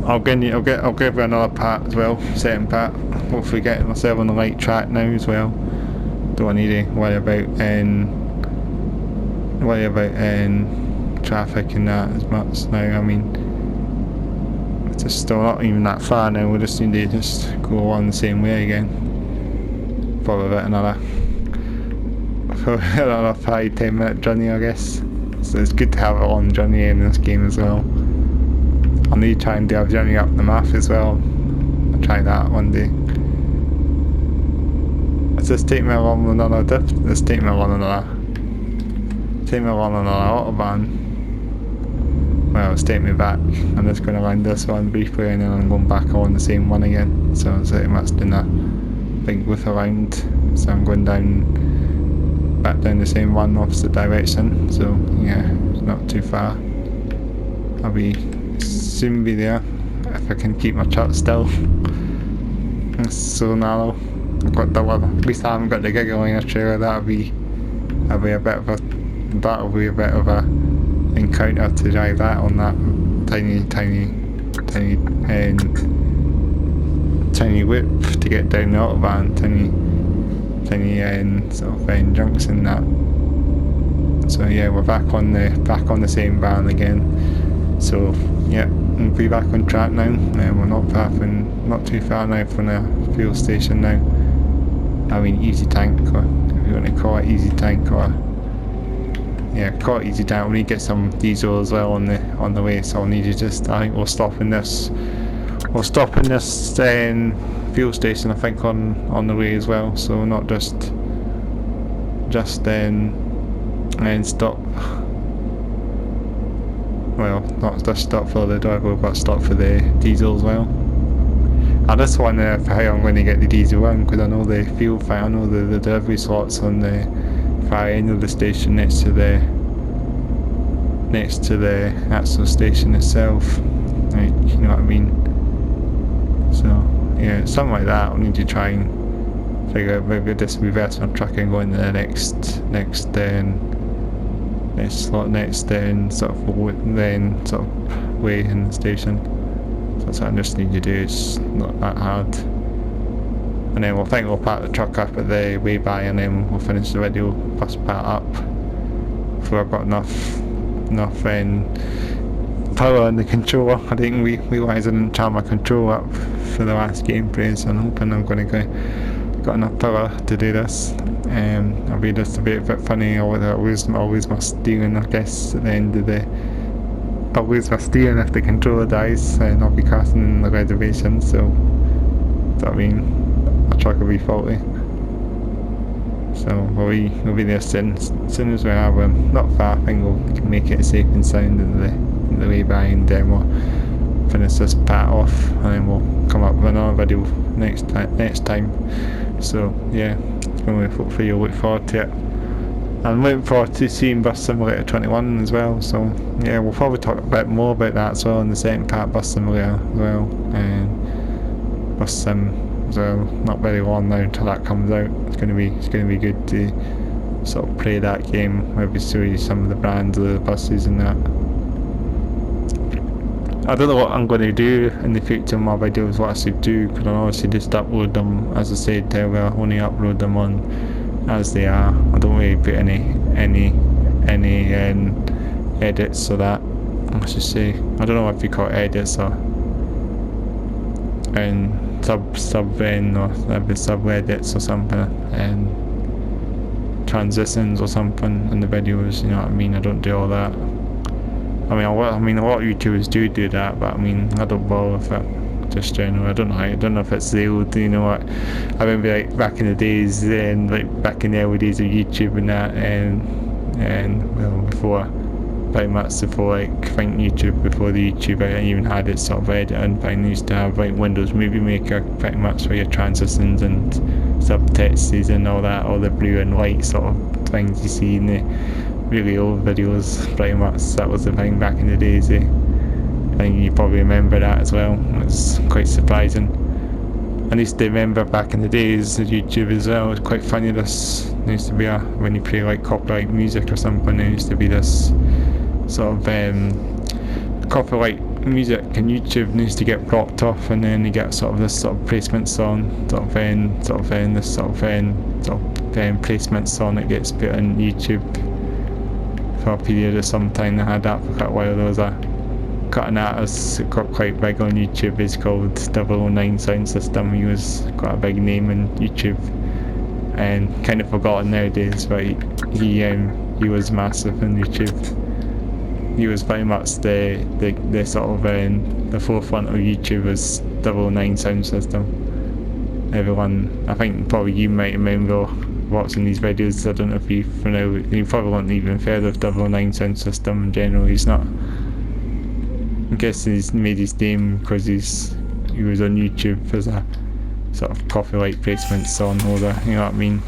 I'll give you another part as well, second part. Hopefully getting myself on the right track now as well. Don't need to worry about traffic and that as much now. I mean, it's just still not even that far now. We just need to just go along the same way again. Probably about another 5-10 minute journey, I guess. So it's good to have a long journey in this game as well. I'll need to try and do a journey up the map as well. I'll try that one day. Let's just take me along another autobahn. Well, it's taking me back. I'm just going around this one briefly and then I'm going back on the same one again. So it's pretty much doing a big whiff around. So I'm going back down the same one, opposite direction. So yeah, it's not too far. I'll soon be there if I can keep my truck still. It's so narrow. At least I haven't got the Gigaliner trailer. That'll be a bit of a encounter to drive that on that tiny whip to get down the autobahn, tiny sort of junction that. So yeah, we're back on the same van again. So yeah, we'll be back on track now. We're not too far now from the fuel station now. I mean easy tank, or if you want to call it easy tank, or yeah, call it easy tank. We need to get some diesel as well on the way, so I'll need to I think we'll stop in this fuel station, I think, on the way as well, so not just then stop. Well, not just stop for the driver, but stop for the diesel as well. I just wonder how I'm going to get the diesel on, because I know the fuel thing, I know the delivery slots on the far end of the station next to the actual station itself. Like, you know what I mean? So yeah, something like that. I'll need to try and figure out, maybe just reverse my truck and go into the next sort of way in the station. So that's what I just need to do. It's not that hard. And then we'll park the truck up at the way by, and then we'll finish the video first part up. So I've got enough power in the controller. I didn't realise I didn't charge my controller up for the last gameplay, so I'm hoping I'm going to got enough power to do this. I'll be just a bit funny. I'll lose my steering, I guess, at the end of the. I'll lose my steering if the controller dies, and I'll be casting in the reservation. So I mean, my truck will be faulty. So we'll be there soon as we have not far. I think we can make it safe and sound in the way by, and then we'll finish this part off, and then we'll come up with another video next time. So yeah, hopefully you'll look forward to it. I'm looking forward to seeing Bus Simulator 21 as well. So yeah, we'll probably talk a bit more about that as well in the second part, Bus Simulator as well, and Bus Sim as well. Not very long now until that comes out. It's gonna be good to sort of play that game, maybe show you some of the brands of the buses and that. I don't know what I'm going to do in the future in my videos, what I should do, because I'll obviously just upload them, as I said, I will only upload them on as they are. I don't really put any edits or that, I should say. I don't know if you call it edits or sub edits or something, and transitions or something in the videos, you know what I mean? I don't do all that. I mean, a lot of YouTubers do that, but I mean, I don't bother with it. Just generally, I don't know if it's the old, you know what? I remember like back in the days, and like back in the early days of YouTube and that, and well, before, pretty much before, like, I think YouTube, before the YouTube even had its sort of editing thing, they used to have like Windows Movie Maker pretty much for your transitions and subtexts and all that, all the blue and white sort of things you see in the really old videos. Pretty much that was the thing back in the days. I think you probably remember that as well. It's quite surprising. I used to remember back in the days of YouTube as well. It's quite funny. This there used to be when you play like copyright music or something, there used to be this sort of copyright music, and YouTube needs to get blocked off, and then you get sort of this sort of placement song, placement song that gets put on YouTube for a period of some time. They had that for quite a while. There was a cutting artist that got quite big on YouTube. He's called 009 Sound System. He was quite a big name on YouTube and kind of forgotten nowadays, but he was massive on YouTube. He was very much the sort of the forefront of YouTube was 009 Sound System. Everyone, I think probably you might remember watching these videos. I don't know if you probably won't even heard of 009 Sound System in general. He's not. I guess he's made his name because he was on YouTube as a sort of copyright placement song holder. You know what I mean?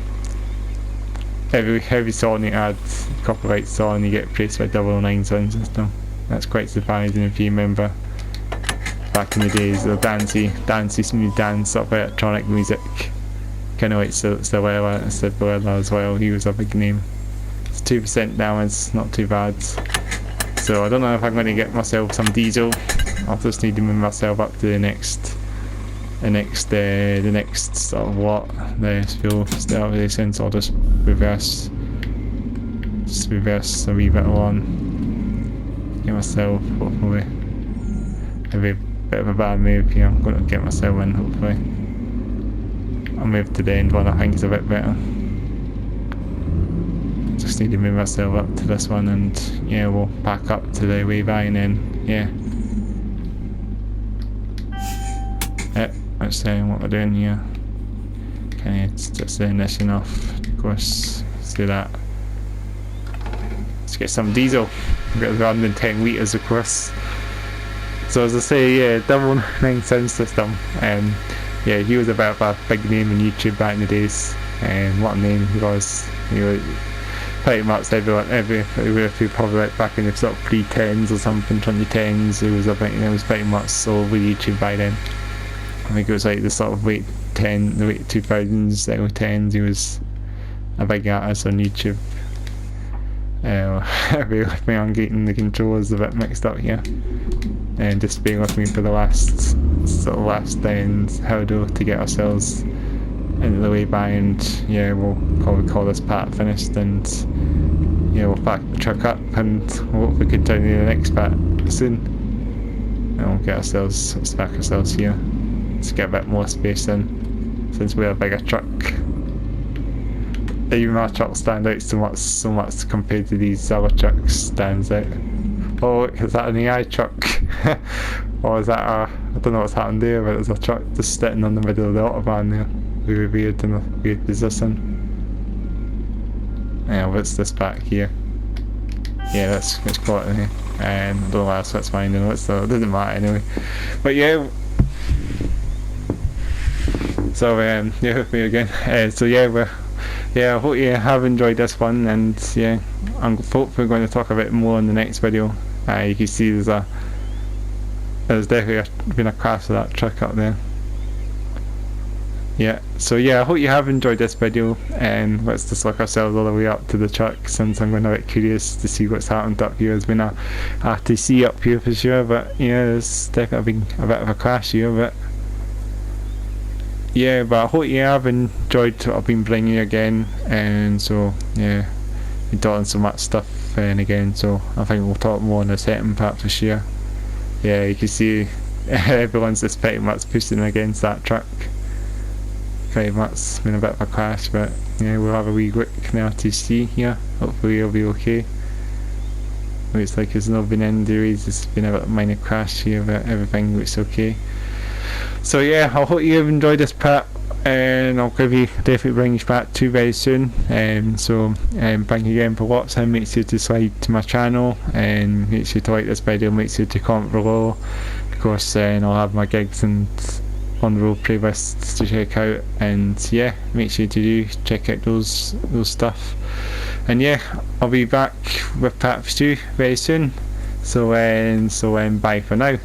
Every song he had, copyright song, you get placed by 009 Sound System. That's quite surprising if you remember back in the days of dancey smooth dance, sort of electronic music. Kind of like Soedesco as well. He was a big name. It's 2% damage, not too bad. So I don't know if I'm going to get myself some diesel. I'll just need to move myself up to the next sort of what the fuel station. So I'll just reverse a wee bit along. Get myself hopefully. Maybe a bit of a bad move here. I'm going to get myself in hopefully. I'll move to the end one. I think it's a bit better. Just need to move myself up to this one, and yeah, we'll back up to the way by, and then yeah. That's what we're doing here. Okay, it's just the ignition off. Of course, let's do that. Let's get some diesel. We've got 110 litres, of course. So as I say, yeah, 009 Sound System. Yeah, he was a bit of a big name in YouTube back in the days. What a name he was. He was pretty much if you probably like back in the sort of pre-10s or something, 2010s, it was pretty much all over YouTube by then. I think it was like the sort of late 2000s, early 10s. He was a big artist on YouTube. Bear with me, I'm getting the controllers a bit mixed up here, and just bear with me for the last hurdle to get ourselves into the way by, and yeah, we'll probably call this part finished, and yeah, we'll back the truck up and we'll hopefully continue the next part soon, and we'll get ourselves here. Let's get a bit more space in, since we're a bigger truck. Even our truck stands out so much compared to these other trucks stands out. Oh, is that an AI truck? Or is that I don't know what's happened there, but there's a truck just sitting on the middle of the autobahn there. Really weird, in a weird position. Yeah, what's this back here? Yeah, let's call it in here. I don't know why I switched mine, it doesn't matter anyway. But yeah. So yeah, with me again. So yeah, I hope you have enjoyed this one, and yeah, I'm hopefully going to talk a bit more in the next video. You can see there's definitely been a crash of that truck up there. Yeah, so yeah, I hope you have enjoyed this video, and let's just look ourselves all the way up to the truck, since I'm going to be curious to see what's happened up here. There's been a RTC up here for sure, but yeah, there's definitely been a bit of a crash here, but yeah, but I hope you have enjoyed what I've been bringing you again, and so yeah, been talking so much stuff and again, so I think we'll talk more in the second part for sure. Yeah, you can see everyone's just pretty much pushing against that truck. Pretty much, it's been a bit of a crash, but yeah, we'll have a wee look now to see here. Hopefully it'll be okay. Looks like there's not been any injuries, it's been a bit of a minor crash here, but everything looks okay. So yeah, I hope you have enjoyed this part, and I'll definitely bring you part 2 very soon. Thank you again for watching. Make sure to subscribe to my channel, and make sure to like this video, make sure to comment below. Of course, and I'll have my gigs and on the road playlists to check out, and yeah, make sure to do check out those stuff. And yeah, I'll be back with part 2 very soon. So bye for now.